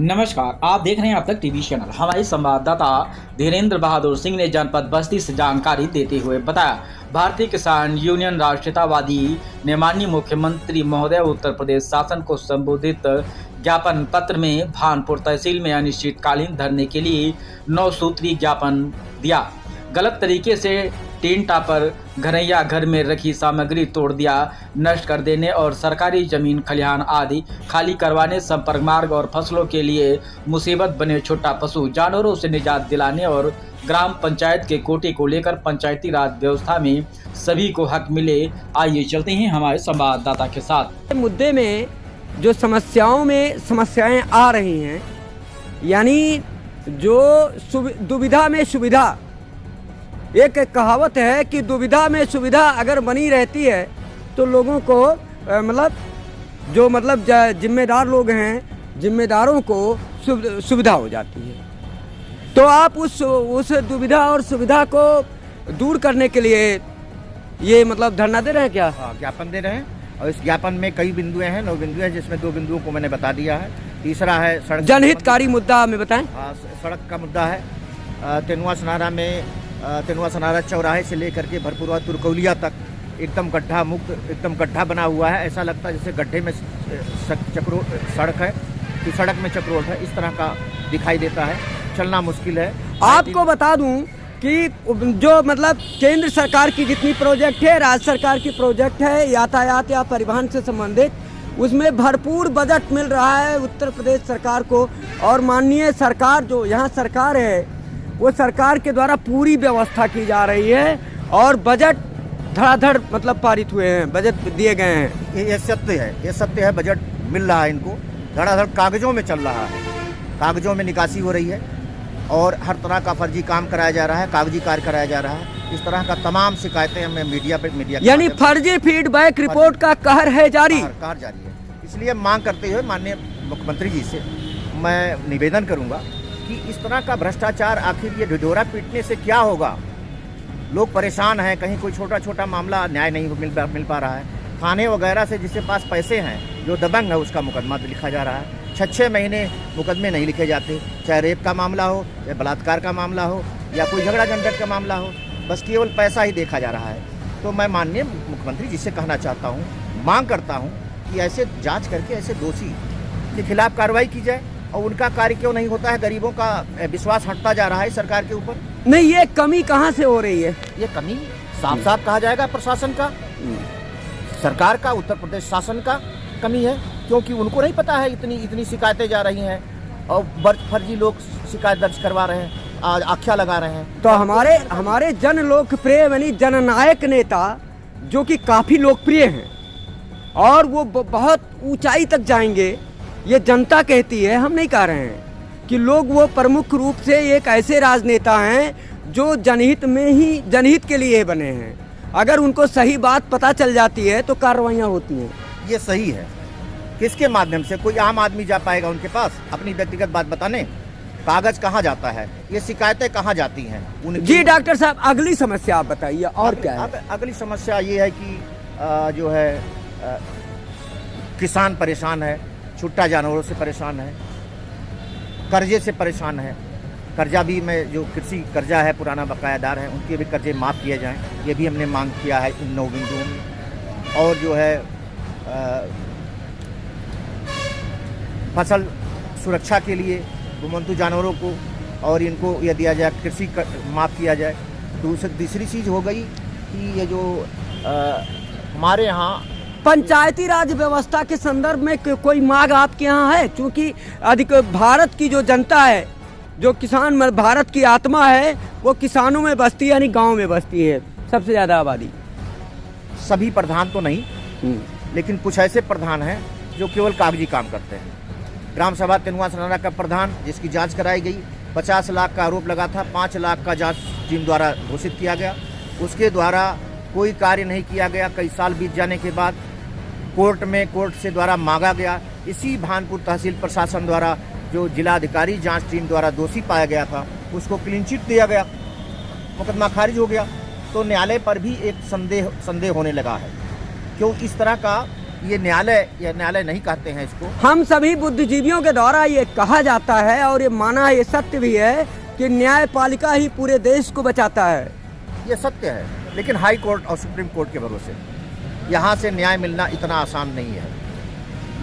नमस्कार, आप देख रहे हैं अब तक टीवी चैनल। हमारे संवाददाता धीरेन्द्र बहादुर सिंह ने जनपद बस्ती से जानकारी देते हुए बताया, भारतीय किसान यूनियन राष्ट्रीयतावादी ने माननीय मुख्यमंत्री महोदय उत्तर प्रदेश शासन को संबोधित ज्ञापन पत्र में भानपुर तहसील में अनिश्चितकालीन धरने के लिए 9 सूत्री ज्ञापन दिया। गलत तरीके से टीन टापर घरैया घर में रखी सामग्री तोड़ दिया, नष्ट कर देने और सरकारी जमीन खलिहान आदि खाली करवाने, संपर्क मार्ग और फसलों के लिए मुसीबत बने छोटा पशु जानवरों से निजात दिलाने और ग्राम पंचायत के कोटे को लेकर पंचायती राज व्यवस्था में सभी को हक मिले। आइए चलते हैं हमारे संवाददाता के साथ। मुद्दे में जो समस्याएं आ रही हैं, यानी जो दुविधा में सुविधा, एक कहावत है कि दुविधा में सुविधा अगर बनी रहती है तो लोगों को जिम्मेदार लोग हैं, जिम्मेदारों को सुविधा हो जाती है। तो आप उस दुविधा और सुविधा को दूर करने के लिए ये धरना दे रहे हैं क्या? ज्ञापन दे रहे हैं और इस ज्ञापन में कई बिंदुएं हैं, 9 बिंदु हैं, जिसमें 2 बिंदुओं को मैंने बता दिया है। तीसरा है सड़क जनहितकारी मुद्दा, हमें बताएं। सड़क का मुद्दा है। तेनुआ सनारा चौराहे से लेकर के भरपूरा तुरकौलिया तक एकदम गड्ढा मुक्त, एकदम गड्ढा बना हुआ है। ऐसा लगता है जैसे गड्ढे में सड़क है कि सड़क में चक्रोट है, इस तरह का दिखाई देता है। चलना मुश्किल है। आपको बता दूं कि जो केंद्र सरकार की जितनी प्रोजेक्ट है, राज्य सरकार की प्रोजेक्ट है यातायात या परिवहन से संबंधित, उसमें भरपूर बजट मिल रहा है उत्तर प्रदेश सरकार को। और माननीय सरकार, जो यहाँ सरकार है, वो सरकार के द्वारा पूरी व्यवस्था की जा रही है और बजट धड़ाधड़ पारित हुए हैं, बजट दिए गए हैं। ये सत्य है। बजट मिल रहा है इनको, धड़ाधड़ कागजों में चल रहा है, कागजों में निकासी हो रही है और हर तरह का फर्जी काम कराया जा रहा है, कागजी कार्य कराया जा रहा है। इस तरह का तमाम शिकायतें हमें मीडिया यानी फर्जी फीडबैक रिपोर्ट का कहर है जारी है। इसलिए मांग करते हुए माननीय मुख्यमंत्री जी से मैं निवेदन करूंगा कि इस तरह का भ्रष्टाचार, आखिर ये ढिढोरा पीटने से क्या होगा? लोग परेशान हैं, कहीं कोई छोटा छोटा मामला न्याय नहीं मिल पा रहा है। थाने वगैरह से जिसके पास पैसे हैं, जो दबंग है, उसका मुकदमा तो लिखा जा रहा है। 6-6 महीने मुकदमे नहीं लिखे जाते, चाहे रेप का मामला हो या बलात्कार का मामला हो या कोई झगड़ा झंझट का मामला हो, बस केवल पैसा ही देखा जा रहा है। तो मैं माननीय मुख्यमंत्री जी से कहना चाहता हूँ, मांग करता हूँ कि ऐसे जाँच करके ऐसे दोषी के खिलाफ कार्रवाई की जाए। और उनका कार्य क्यों नहीं होता है? गरीबों का विश्वास हटता जा रहा है सरकार के ऊपर। नहीं, ये कमी कहाँ से हो रही है? ये कमी साफ साफ कहा जाएगा प्रशासन का, सरकार का, उत्तर प्रदेश शासन का कमी है, क्योंकि उनको नहीं पता है इतनी शिकायतें जा रही हैं और फर्जी लोग शिकायत दर्ज करवा रहे हैं, आख्या लगा रहे हैं। तो हमारे जन लोकप्रिय यानी जननायक नेता, जो कि काफी लोकप्रिय हैं और वो बहुत ऊंचाई तक जाएंगे, ये जनता कहती है, हम नहीं कह रहे हैं कि लोग वो प्रमुख रूप से एक ऐसे राजनेता हैं जो जनहित के लिए बने हैं। अगर उनको सही बात पता चल जाती है तो कार्रवाइयाँ होती हैं। ये सही है। किसके माध्यम से कोई आम आदमी जा पाएगा उनके पास अपनी व्यक्तिगत बात बताने? कागज कहाँ जाता है? ये शिकायतें कहाँ जाती हैं? जी डॉक्टर साहब, अगली समस्या आप बताइए और क्या है? अगली समस्या ये है कि जो है किसान परेशान है, छुट्टा जानवरों से परेशान है, कर्जे से परेशान है। कर्जा भी में जो कृषि कर्जा है, पुराना बकायादार है, उनके भी कर्जे माफ़ किए जाएं, ये भी हमने मांग किया है इन 9 बिंदुओं में। और जो है फसल सुरक्षा के लिए घुमंतु जानवरों को और इनको यह दिया जाए, कृषि माफ़ किया जाए। दूसरी चीज़ हो गई कि ये जो हमारे यहाँ पंचायती राज व्यवस्था के संदर्भ में कोई मांग आपके यहाँ है? क्योंकि भारत की जो जनता है, जो किसान, भारत की आत्मा है, वो किसानों में बसती है, यानी गांव में बसती है सबसे ज़्यादा आबादी। सभी प्रधान तो नहीं, लेकिन कुछ ऐसे प्रधान हैं जो केवल कागजी काम करते हैं। ग्राम सभा तेनुआ सनारा का प्रधान, जिसकी जांच कराई गई, 50 लाख का आरोप लगा था, 5 लाख का जांच टीम द्वारा घोषित किया गया, उसके द्वारा कोई कार्य नहीं किया गया। कई साल बीत जाने के बाद कोर्ट से द्वारा मांगा गया। इसी भानपुर तहसील प्रशासन द्वारा जो जिलाधिकारी जांच टीम द्वारा दोषी पाया गया था, उसको क्लीन चिट दिया गया, मुकदमा खारिज हो गया। तो न्यायालय पर भी एक संदेह होने लगा है, क्यों इस तरह का ये न्यायालय नहीं कहते हैं इसको। हम सभी बुद्धिजीवियों के द्वारा ये कहा जाता है और ये माना है, ये सत्य भी है कि न्यायपालिका ही पूरे देश को बचाता है। ये सत्य है, लेकिन हाई कोर्ट और सुप्रीम कोर्ट के भरोसे यहाँ से न्याय मिलना इतना आसान नहीं है।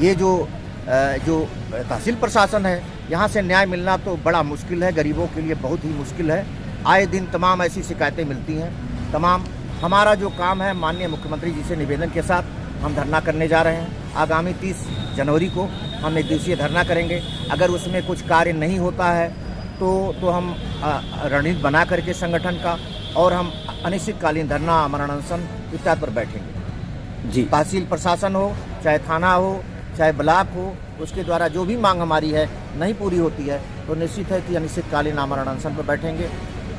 ये जो तहसील प्रशासन है, यहाँ से न्याय मिलना तो बड़ा मुश्किल है, गरीबों के लिए बहुत ही मुश्किल है। आए दिन तमाम ऐसी शिकायतें मिलती हैं। तमाम हमारा जो काम है, माननीय मुख्यमंत्री जी से निवेदन के साथ हम धरना करने जा रहे हैं। आगामी 30 जनवरी को हम एक दिवसीय धरना करेंगे। अगर उसमें कुछ कार्य नहीं होता है तो हम रणनीति बना करके संगठन का और हम अनिश्चितकालीन धरना, आमरण अनशन इत्यादि पर बैठेंगे। जी, तहसील प्रशासन हो, चाहे थाना हो, चाहे ब्लॉक हो, उसके द्वारा जो भी मांग हमारी है नहीं पूरी होती है तो निश्चित है कि अनिश्चितकालीन आमरण अनशन पर बैठेंगे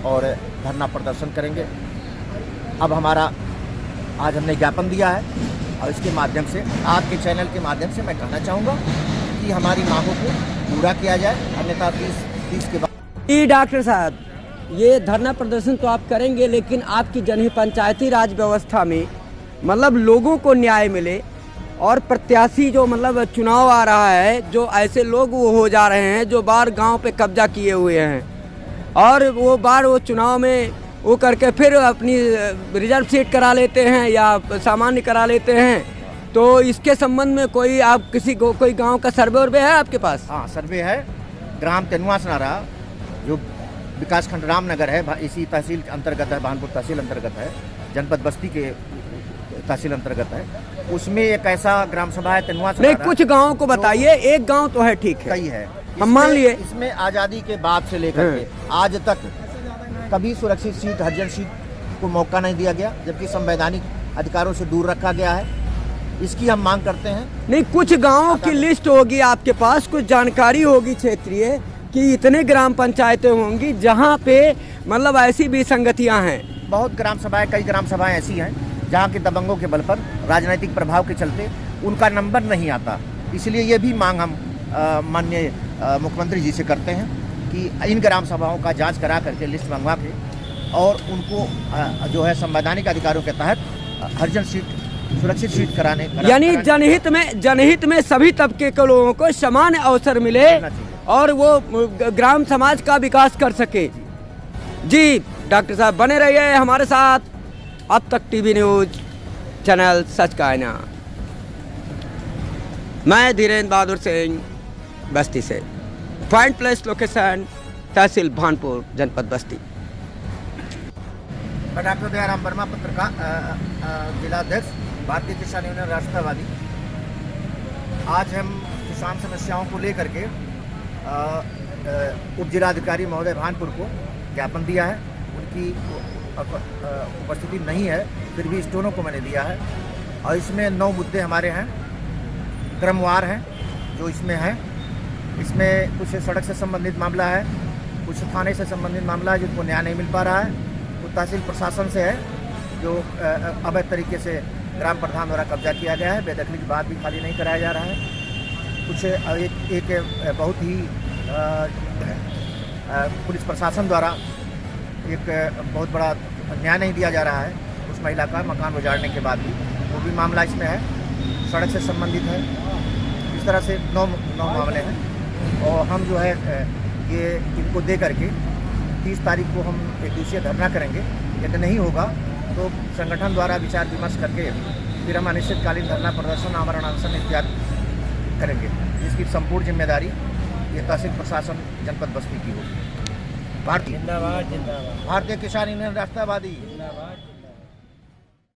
और धरना प्रदर्शन करेंगे। अब आज हमने ज्ञापन दिया है और इसके माध्यम से, आपके चैनल के माध्यम से मैं कहना चाहूँगा कि हमारी मांगों को पूरा किया जाए, अन्यथा 30 के बाद। जी डॉक्टर साहब, ये धरना प्रदर्शन तो आप करेंगे, लेकिन आपकी जनहित पंचायती राज व्यवस्था में मतलब लोगों को न्याय मिले और प्रत्याशी जो मतलब चुनाव आ रहा है, जो ऐसे लोग वो हो जा रहे हैं जो बार गांव पे कब्जा किए हुए हैं और वो बार वो चुनाव में वो करके फिर अपनी रिजर्व सीट करा लेते हैं या सामान्य करा लेते हैं, तो इसके संबंध में कोई आप कोई गांव का सर्वे वर्वे है आपके पास? हाँ, सर्वे है। ग्राम तेनुआस नारा जो विकासखंड रामनगर है, इसी तहसील अंतर्गत है, भानपुर तहसील अंतर्गत है, जनपद बस्ती के तहसील अंतर्गत है। उसमें एक ऐसा ग्राम सभा है तेनुआस। नहीं, कुछ गाँव को बताइए, एक गाँव तो है, ठीक है, कई है। हम मान लिए। इसमें आज़ादी के बाद से लेकर के आज तक कभी सुरक्षित सीट, हरिजन सीट को मौका नहीं दिया गया, जबकि संवैधानिक अधिकारों से दूर रखा गया है। इसकी हम मांग करते हैं। नहीं, कुछ गांवों की लिस्ट होगी आपके पास, कुछ जानकारी होगी क्षेत्रीय कि इतने ग्राम पंचायतें होंगी जहां पे मतलब ऐसी भी संगतियां हैं। बहुत ग्राम सभाएं, कई ग्राम सभाएं ऐसी हैं जहां के दबंगों के बल पर, राजनीतिक प्रभाव के चलते उनका नंबर नहीं आता। इसलिए ये भी मांग हम माननीय मुख्यमंत्री जी से करते हैं कि इन ग्राम सभाओं का जांच करा करके लिस्ट मंगवा के और उनको जो है संवैधानिक अधिकारों के तहत हरिजन सीट, सुरक्षित सीट कराने, यानी जनहित में सभी तबके के लोगों को समान अवसर मिले और वो ग्राम समाज का विकास कर सके। जी डॉक्टर साहब, बने रहिए हमारे साथ। अब तक टीवी न्यूज चैनल सच का आईना। मैं धीरेन्द्र बहादुर सिंह, बस्ती से। पॉइंट प्लेस लोकेशन तहसील भानपुर, जनपद बस्ती। डॉक्टर दयाराम वर्मा, पत्रकार, जिलाध्यक्ष, भारतीय किसान यूनियन राष्ट्रवादी। आज हम किसान समस्याओं को लेकर के उप जिलाधिकारी महोदय भानपुर को ज्ञापन दिया है। उनकी उपस्थिति नहीं है, फिर भी स्टोनों को मैंने दिया है और इसमें 9 मुद्दे हमारे हैं, क्रमवार हैं जो इसमें हैं। इसमें कुछ सड़क से संबंधित मामला है, कुछ थाने से संबंधित मामला है जिनको न्याय नहीं मिल पा रहा है, कुछ तहसील प्रशासन से है जो अवैध तरीके से ग्राम प्रधान द्वारा कब्जा किया गया है, बेदखली के बाद भी खाली नहीं कराया जा रहा है। कुछ एक बहुत ही पुलिस प्रशासन द्वारा एक बहुत बड़ा न्याय नहीं दिया जा रहा है उस महिला का मकान उजाड़ने के बाद भी, वो भी मामला इसमें है, सड़क से संबंधित है। इस तरह से 9 मामले हैं और हम जो है ये इनको दे करके 30 तारीख को हम एक दिवसीय धरना करेंगे। यदि नहीं होगा तो संगठन द्वारा विचार विमर्श करके फिर हम अनिश्चितकालीन धरना प्रदर्शन, आमरण अनशन इत्यादि करेंगे, जिसकी संपूर्ण जिम्मेदारी ये तहसील प्रशासन जनपद बस्ती की होगी। भारतीय किसान यूनियन राष्ट्रवादी।